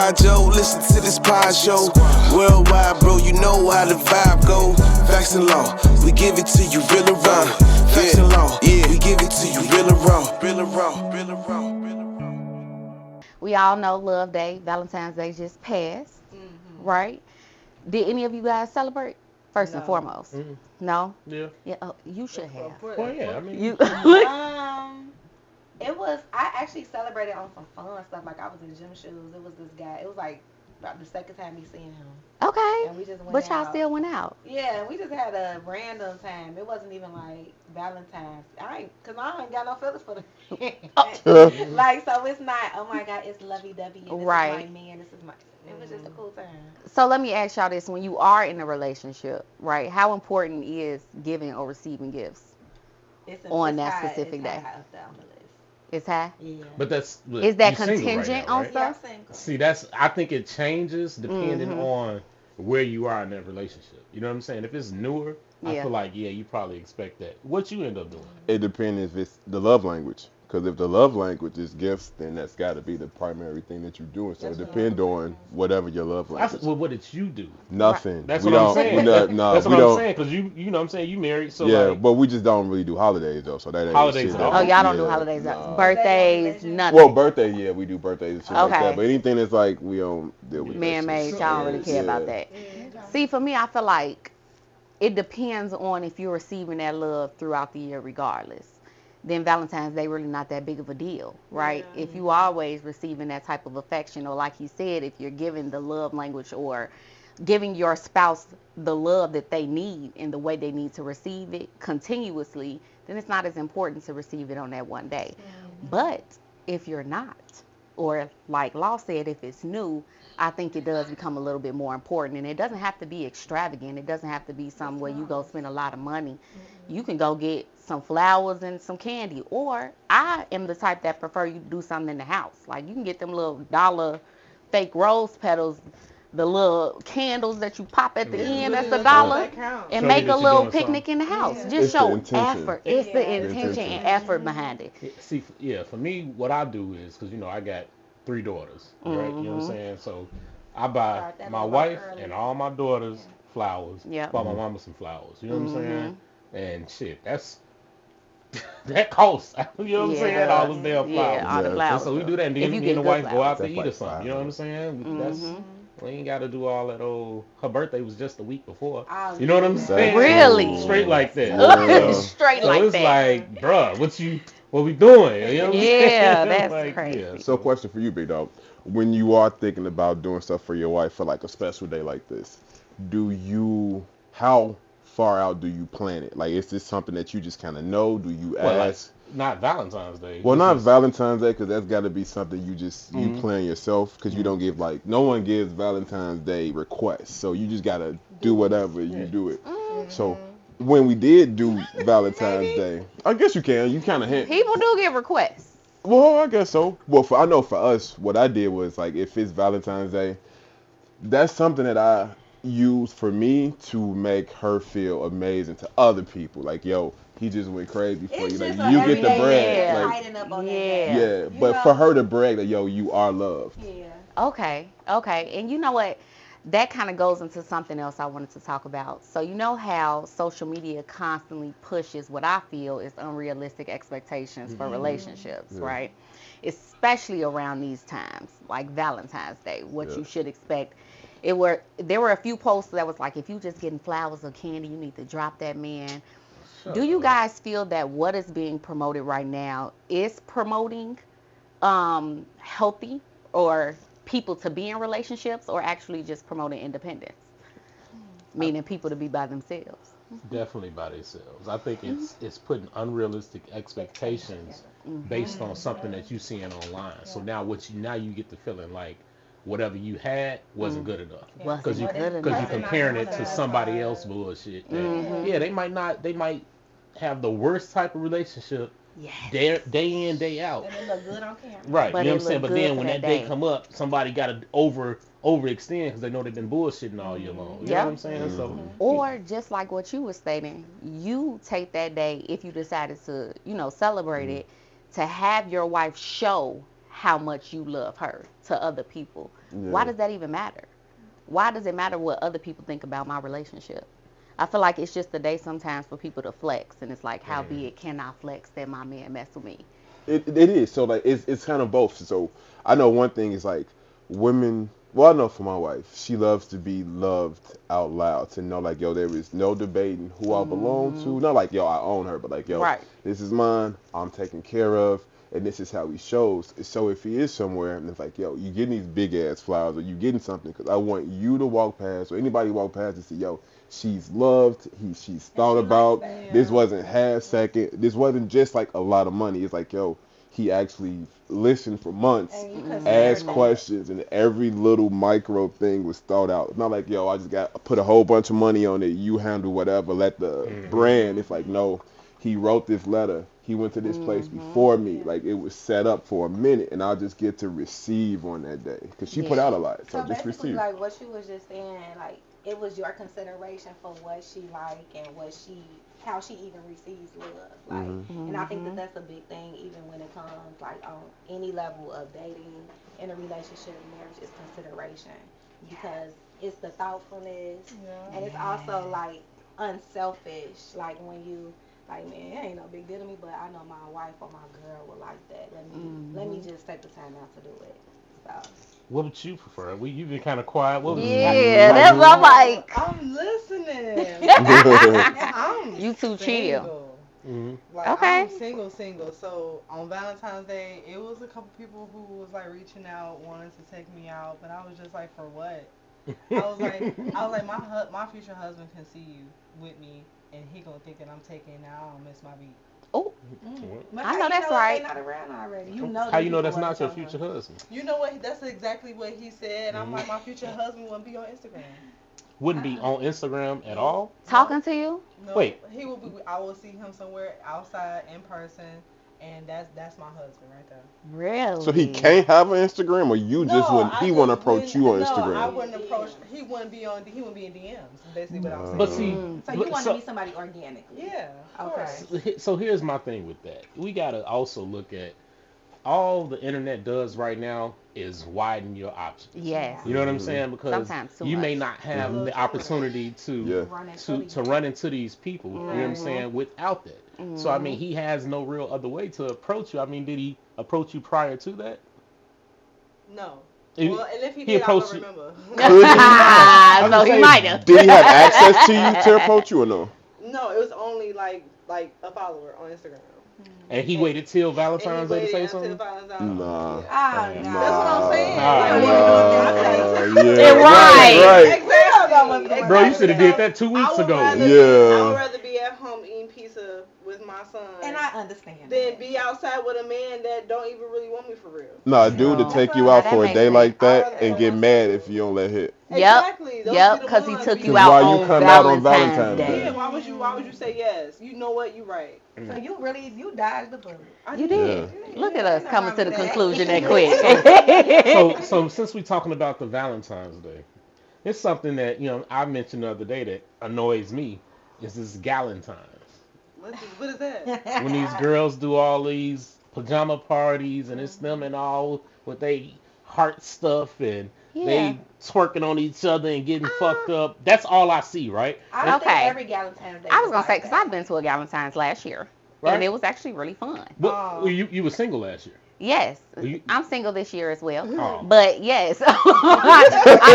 Squad, Joe, listen to this pod show. Worldwide, bro, you know how the vibe go. Facts and law, we give it to you real and raw. Facts and law, yeah, we give it to you real and raw. Real and raw, real and raw, real and raw. We all know Love Day, Valentine's Day just passed, right? Did any of you guys celebrate? First and foremost. No? Yeah. Yeah. Oh, you should have. Well, yeah, I mean. You. It was, I actually celebrated on some fun stuff. Like, I was in gym shoes. It was this guy. It was like about the second time me seeing him. Okay. And we just went But y'all out. still went out. Yeah, we just had a random time. It wasn't even like Valentine's. Cause I ain't got no feelings for them. Like, so it's not, oh my God, it's lovey-dovey. And this Right. is my man. This is my, it was just a cool time. So let me ask y'all this. When you are in a relationship, right, how important is giving or receiving gifts on that specific day? Up there on the list. It's high? Yeah. But that's Is that you single contingent right now, on right? stuff? Yeah, I'm single. See, I think it changes depending on where you are in that relationship. You know what I'm saying? If it's newer, I Yeah. feel like, yeah, you probably expect that. What you end up doing? It depends if it's the love language. Because if the love language is gifts, then that's got to be the primary thing that you're doing. So it depends on whatever your love language. Well, what did you do? Nothing. That's we what I'm don't, saying. We not, no, That's we what I'm don't. saying. Because you know what I'm saying? You married, so Yeah, like, but we just don't really do holidays though. So that ain't Holidays shit at all? Oh, y'all don't do yeah, holidays, nah. birthdays, nothing. Well, birthday, yeah, we do birthdays and shit like Okay. that. But anything that's like we don't deal with. Man-made, y'all don't really care about that. See, for me, I feel like it depends on if you're receiving that love throughout the year regardless. Then Valentine's Day really not that big of a deal, right? Yeah. If you always receiving that type of affection, or like he said, if you're giving the love language or giving your spouse the love that they need in the way they need to receive it continuously, then it's not as important to receive it on that one day. But if you're not, or like Law said, if it's new, I think it does become a little bit more important. And it doesn't have to be extravagant. It doesn't have to be something where you go spend a lot of money. You can go get some flowers and some candy. Or I am the type that prefer you do something in the house. Like, you can get them little dollar fake rose petals, the little candles that you pop at the end, that's a dollar, and Show make me a that little you're doing picnic in the house. Yeah. Just It's the show intention. effort. It's the Yeah. intention and effort behind it. See, yeah, for me, what I do is, because, you know, I got 3 daughters, right? You know what I'm saying? So I buy Start that my little wife early. and all my daughters flowers. Yep. Buy my mama some flowers. You know what I'm saying? And shit, that costs. You know what I'm Yeah, saying? it All does. them damn flowers. Yeah, all the Yeah. flowers. So we do that, and If then you me get and the good wife go out flowers. to That's eat like or something. You know what I'm saying? That's we ain't got to do all that old. Her birthday was just the week before. Oh, You know what I'm yeah. saying? Really? Straight like that. Yeah. Straight So like it's that. like, bruh, what we doing? You know what I'm saying? Yeah, that's Like, crazy. yeah, So, question for you, Big Dog: when you are thinking about doing stuff for your wife for like a special day like this, how far out do you plan it? Like, is this something that you just kind of know? Do you Well, like, ask? not Valentine's Day. Well, This not is- Valentine's Day, because that's got to be something you plan yourself. Because you Mhm. don't give no one gives Valentine's Day requests, so you just gotta do whatever you do it. So when we did do Valentine's Day, I guess you can. You kind of hint. People do get requests. Well, I guess so. Well, I know for us, what I did was like, if it's Valentine's Day, that's something that I use for me to make her feel amazing to other people. Like, yo, he just went crazy for It's you. Like, just a you get the everyday brag. thing, Like, lighten up on that Yeah. day. yeah, You but know? for her to brag that, yo, you are loved. Yeah. Okay. And you know what? That kind of goes into something else I wanted to talk about. So you know how social media constantly pushes what I feel is unrealistic expectations for relationships, Yeah. right? Especially around these times, like Valentine's Day, what you should expect. There were a few posts that was like, if you just getting flowers or candy, you need to drop that man. Do you guys feel that what is being promoted right now is promoting healthy or people to be in relationships, or actually just promoting independence, meaning people to be by themselves? Definitely by themselves. I think it's putting unrealistic expectations based on something that you seeing online. So now you get the feeling like whatever you had wasn't good enough because you comparing it to somebody else bullshit. Yeah, they might have the worst type of relationship. Yes. Day in, day out. And it look good on camera. Right. But you know it what I'm saying? look But good then for when that that day day. come up, somebody got to overextend because they know they've been bullshitting all year long. You know what I'm saying? So Or just like what you were stating, you take that day, if you decided to, celebrate it, to have your wife show how much you love her to other people. Yeah. Why does that even matter? Why does it matter what other people think about my relationship? I feel like it's just a day sometimes for people to flex, and it's like, how be it can I flex that my man mess with me? It is. So like it's kind of both. So I know one thing is like women. Well, I know for my wife, she loves to be loved out loud. To know like, yo, there is no debating who I belong to. Not like, yo, I own her, but like, yo, Right. this is mine. I'm taken care of, and this is how he shows. So if he is somewhere and it's like, yo, you getting these big ass flowers, or you getting something, because I want you to walk past, or anybody walk past and say, yo, she's loved. She's thought about. This wasn't half second. This wasn't just like a lot of money. It's like, yo, he actually listened for months, asked questions, and every little micro thing was thought out. It's not like, yo, I just got put a whole bunch of money on it. You handle whatever. Let the brand. It's like, no, he wrote this letter. He went to this place before me. Like, it was set up for a minute, and I'll just get to receive on that day because she put out a lot. So just basically, receive. like what you was just saying, like it was your consideration for what she like and how she even receives love, like, and I think that that's a big thing, even when it comes like on any level of dating, in a relationship, marriage, is consideration, because it's the thoughtfulness, and it's also like unselfish, like when you. Like, man, it ain't no big deal to me, but I know my wife or my girl would like that. Let me just take the time out to do it. So. What would you prefer? You've been kind of quiet. What was Yeah, that's what I'm like. I'm listening. You too chill. Single. Mm-hmm. Like, Okay. I'm single. So on Valentine's Day, it was a couple people who was like reaching out, wanting to take me out, but I was just like, for what? I was like, my future husband can see you with me, and he gonna think that I'm taking it now. I don't miss my beat. Oh, But I know that's right. They not around already. You know. How you know that's not your future husband? You know what? That's exactly what he said. I'm like, my future husband wouldn't be on Instagram. Wouldn't be on Instagram at all? Talking to you? No, Wait. He will be. I will see him somewhere outside in person, and that's my husband right there. Really? So he can't have an Instagram, or you just wouldn't. He wouldn't approach you on Instagram. No, I wouldn't approach. He wouldn't be on. He wouldn't be in DMs. Basically, what I'm saying. But see, So you want to be somebody organically? Yeah. Okay. So here's my thing with that. We gotta also look at all the internet does right now is widen your options. Yes. You know what I'm saying? Because Sometimes too you may much. not have the opportunity to run into these people. You know what I'm saying? Without that. So I mean, he has no real other way to approach you. I mean, did he approach you prior to that? No. Well, and if he did, I don't remember. So he might have. Did he have access to you to approach you or no? No, it was only like a follower on Instagram. And he waited till Valentine's Day to say something? Nah. That's what I'm saying. Right. Exactly. Bro, you should have did that 2 weeks ago. I would rather be at home eating pizza with my son. And I understand. Than be outside with a man that don't even really want me for real. Nah, a dude to take you out for a day like that and get mad if you don't let hit. Exactly. Yep, because he took you out why you come out on Valentine's Day. Yeah, why would you say yes? You know what? You right. So you dodged the bullet. You did. Yeah. Look at us coming to the conclusion that quick. So since we're talking about the Valentine's Day, it's something that, I mentioned the other day that annoys me is this Galentines. What is that? When these girls do all these pajama parties and it's them and all with they heart stuff and they twerking on each other and getting fucked up. That's all I see, right? I don't think every Galentine's Day. I was gonna say because I've been to a Galentine's last year, and it was actually really fun. But you were single last year. Yes, I'm single this year as well. Oh. But yes, I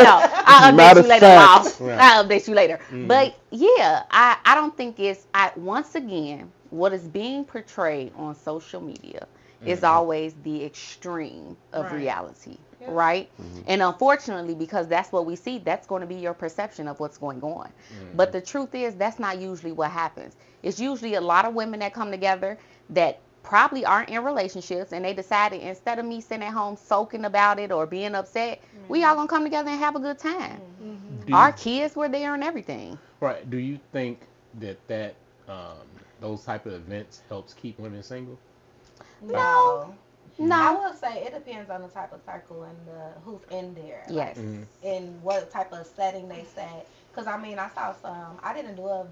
know. I'll update you later, Ross. I'll update you later. But yeah, I don't think it's. Once again, what is being portrayed on social media is always the extreme of reality. Right? And unfortunately, because that's what we see, that's going to be your perception of what's going on. But the truth is, that's not usually what happens. It's usually a lot of women that come together that probably aren't in relationships, and they decided, instead of me sitting at home soaking about it or being upset, we all going to come together and have a good time. Our kids were there and everything. Right. Do you think that those type of events helps keep women single? No. I would say it depends on the type of circle and who's in there. Yes. And what type of setting they set. Cause I mean, I saw some. I didn't do a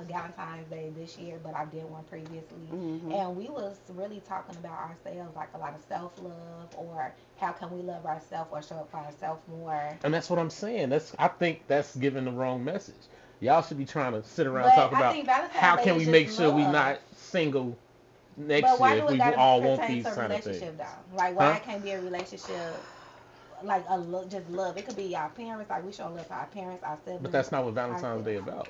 Galentine's Day this year, but I did one previously, Hmm. and we was really talking about ourselves, like a lot of self love, or how can we love ourselves or show up for ourselves more. And that's what I'm saying. I think that's giving the wrong message. Y'all should be trying to sit around and But talk I about think Valentine's how Day can is we just make sure we love. not single But next why year do if it we gotta all want pertain these to a kind of things. relationship though? Like, why Huh? it can't be a relationship like just love? It could be our parents, like we show love to our parents, our But siblings, that's not what Valentine's Day ourselves. about.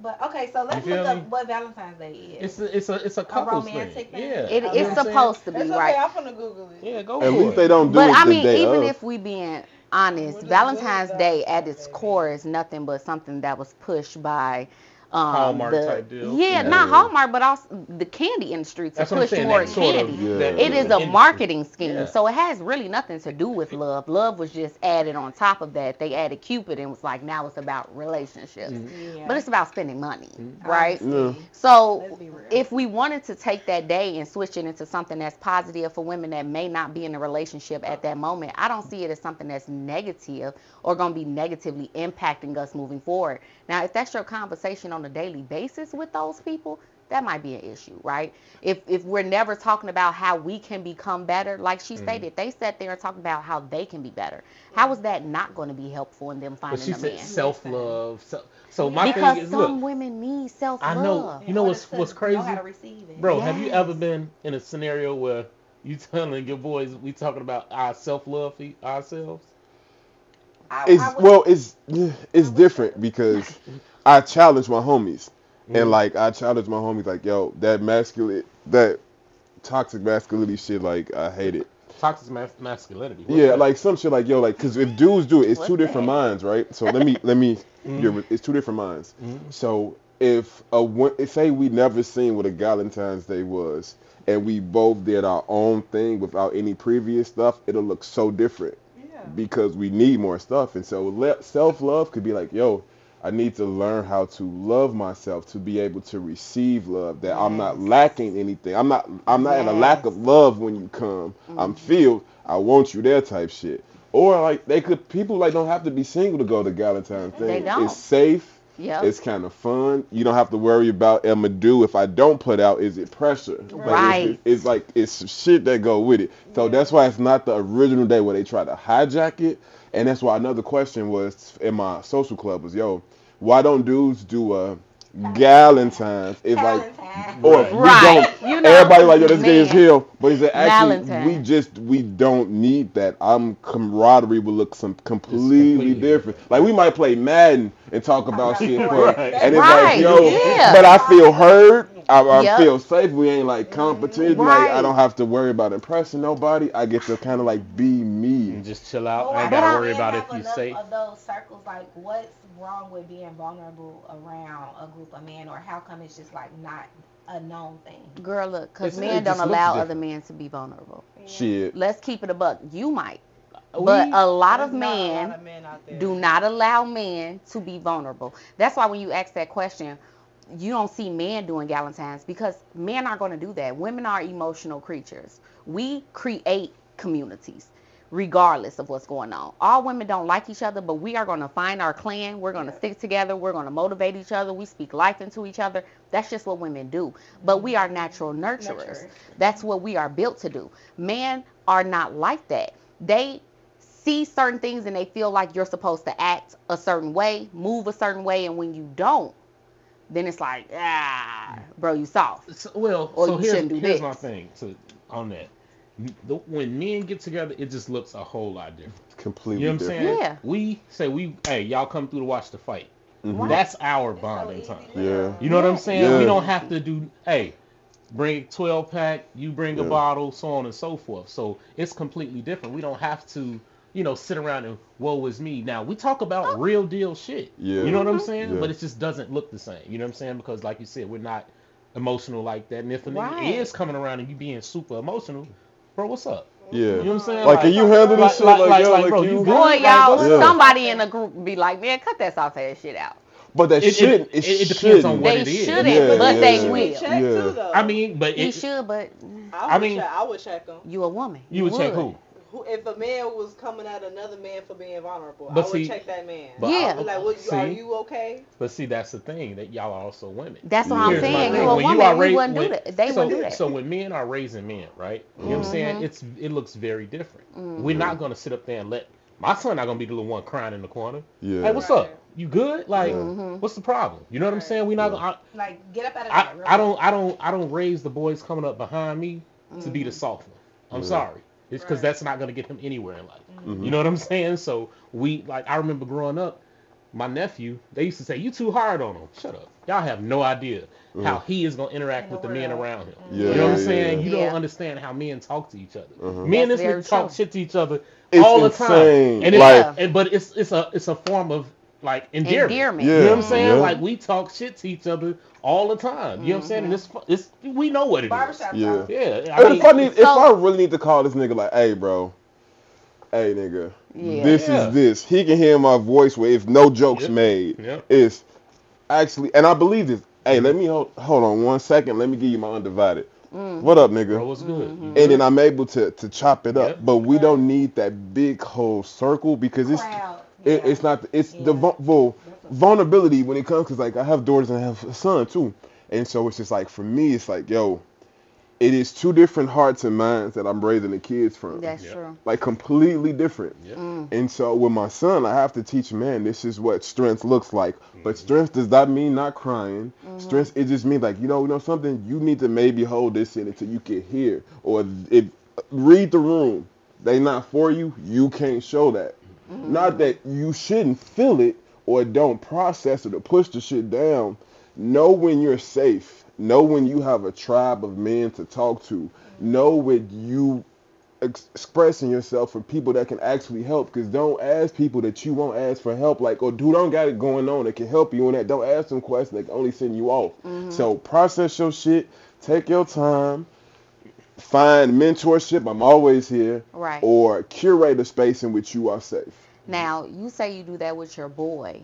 But okay, so You let's look feel up me? what Valentine's Day is. It's a A couples thing. romantic thing? Yeah. You know It's what I'm Okay. saying? supposed to be, It's okay. right? I'm gonna Google it. Yeah, go At for least they it. don't do But it I the mean, day even of. if we being honest, What is Valentine's Day at Valentine's its Day core mean? is nothing but something that was pushed by Hallmark the type deal. yeah, Yeah. not Yeah. Hallmark, but also the candy industry to That's what I'm push saying. more That sort of candy. that Yeah. It is the a industry. marketing scheme, Yeah. so it has really nothing to do with love. Love was just added on top of that. They added Cupid and was like, now it's about relationships, Mhm. but Yeah, it's about spending money, Mhm. right? Yeah. honestly, let's So be real. if we wanted to take that day and switch it into something that's positive for women that may not be in a relationship at that moment, I don't see it as something that's negative or going to be negatively impacting us moving forward. Now, if that's your conversation on a daily basis with those people, that might be an issue, right? If we're never talking about how we can become better, like she Mhm. stated, they sat there and talked about how they can be better. Yeah. How is that not going to be helpful in them But finding she a said man? self Listen, love. So my yeah, thing Because is, look, some women need self I know. love. You in know order what's to know how crazy, to receive it. bro? Have you ever Yes. been in a scenario where you telling your boys we talking about our self love for ourselves? I It's would well, it's I would different say because I challenge my homies, and Mm-hmm. like I challenge my homies, like yo, that toxic masculinity shit, like I hate it. Toxic masculinity. What's Yeah, that? like some shit, like yo, like because if dudes do it, it's two What's different that? minds, right? So let me, Mm-hmm. it's two different minds. Mm-hmm. So if say we never seen what a Galentine's Day was, and we both did our own thing without any previous stuff, it'll look so different Yeah. because we need more stuff. And so self love could be like, yo, I need to learn how to love myself to be able to receive love. That I'm not Yes. lacking anything. I'm not in a lack Yes. of love when you come. I'm Hmm. filled. I want you there type shit. Or like people like don't have to be single to go to Galentine's They Day. mm-mm. It's don't. safe. Yep. It's kind of fun. You don't have to worry about am I due if I don't put out. Is it pressure? Like Right. Right. it's like it's some shit that go with it. So Yeah. that's why it's not the original day where they try to hijack it. And that's why another question was in my social club was, yo, why don't dudes do a Galentine's? It's like, Valentine. or Right. we Right. don't. You know, Everybody like, yo, this gay is man, hell. But is it actually Valentine. we don't need that. Camaraderie will look some It's completely completely different. different. Like we might play Madden and talk Talk about about shit sports. for, Right. and That's it's like, Right. true. yo, Yeah. but I feel Right. heard. I Yep. feel safe. We ain't like competition. Like I Right. don't have to worry about impressing nobody. I get to kind of like be me. And just chill out. But I why ain't But gotta can't I, worry men about have if you enough safe. of those circles? Like, what's wrong with being vulnerable around a group of men, or how come it's just like not a known thing? girl, look, because It men don't just looks allow other different. men to be vulnerable. Yeah. Shit. Let's keep it a buck. You might, but We a lot There's of not a lot men of men out there. do not allow men to be vulnerable. That's why when you ask that question, you don't see men doing Galentine's because men are going to do that. Women are emotional creatures. We create communities regardless of what's going on. All women don't like each other, but we are going to find our clan. We're going to Yeah. stick together. We're going to motivate each other. We speak life into each other. That's just what women do. But we are natural nurturers. Nurturers. That's what we are built to do. Men are not like that. They see certain things and they feel like you're supposed to act a certain way, move a certain way, and when you don't, then it's like, bro, you soft, or So you here's shouldn't do here's this. my thing on that. When men get together, it just looks a whole lot different. You Completely know what I'm saying? different. Yeah, We say hey, y'all come through to watch the fight. Hmm. right. That's our It's so bonding easy. time. Yeah. You know what I'm Yeah, saying? We Yeah. don't have to do, hey, bring a 12 pack, you bring a Yeah. bottle, so on and so forth. So it's completely different. We don't have to, sit around and woe is me. Now we talk about real deal shit. You Yeah. know what I'm Mm-hmm. saying? Yeah. But it just doesn't look the same. You know what I'm saying? Because like you said, we're not emotional like that. And if a nigga Right. is coming around and you being super emotional, bro, what's up? Mm-mm. You know Yeah. what I'm saying? Like, can Like, you handle this like, shit? like, Like, like, yo, like, like bro, you you. good? Boy, Like, y'all, what's Yeah. up? somebody in the group be like, man, cut that soft ass shit out. But that It, it, shouldn't. It it depends on shouldn't. what They it is. shouldn't, Yeah. But but then they he Yeah. should be will. checked Yeah. too, though. I mean, but He should, but I mean, I would check him. you a woman. you would check who? if a man was coming at another man for being vulnerable, But I would see, check that man. but Yeah. I would be like, what, see, are you okay? but see, that's the thing that y'all are also women. That's what Yeah. I'm Here's my saying. You thing: a when you woman, are we raised, wouldn't do that. They wouldn't do that. so when men are raising men, right? You know what I'm saying? It looks very different. We're not gonna sit up there and let my son not gonna be the little one crying in the corner. Yeah. Hey, what's Right. up? You good? Like, what's the problem? You know what I'm Right. saying? We're not gonna. Like, get up out of I, there. Real I quick. I don't raise the boys coming up behind me to be the soft one. I'm Yeah. sorry. It's because Right. that's not gonna get him anywhere in life. You know what I'm saying? So I remember growing up, my nephew, they used to say, "You too hard on him." Shut up. Y'all have no idea how he is gonna interact In with the the men world. around him. Yeah, You know what I'm yeah, saying? yeah. You Yeah. don't understand how men talk to each other. Me and That's this very nigga talk true. shit to each other It's all the insane. time. And Like- but it's a form of like endearment. Endearment. Yeah. You know what I'm saying? Yeah. Like we talk shit to each other all the time. You know what I'm saying? And it's we know what it is. Barbershop Yeah. talk. Yeah. And if So- I really need to call this nigga, like, hey, bro, hey, nigga, Yeah. this Yeah. is this. He can hear my voice where if no jokes Yep. made. Yep. It's actually, and I believe this. Hey, let me hold on 1 second. Let me give you my undivided. What up, nigga? Bro, what's good? You And good? then I'm able to chop it up. Yep. But we don't need that big whole circle because Crowd. it's not it's the vulnerability when it comes because like I have daughters and I have a son too, and so it's just like for me it's like yo, it is two different hearts and minds that I'm raising the kids from. That's Yep. true. Like completely different. Yep. And so with my son, I have to teach him, man, this is what strength looks like. But strength does not mean not crying. Strength, it just means like, you know something, you need to maybe hold this in until you can hear. Or if read the room. They not for you, you can't show that. Not that you shouldn't feel it or don't process it or push the shit down. Know when you're safe. Know when you have a tribe of men to talk to. Know when you expressing yourself for people that can actually help. Because don't ask people that you won't ask for help. Like, oh, dude, don't got it going on that can help you on that. Don't ask them questions that can only send you off. So process your shit. Take your time. Find mentorship. I'm always here. Right. Or curate a space in which you are safe. Now, you say you do that with your boy.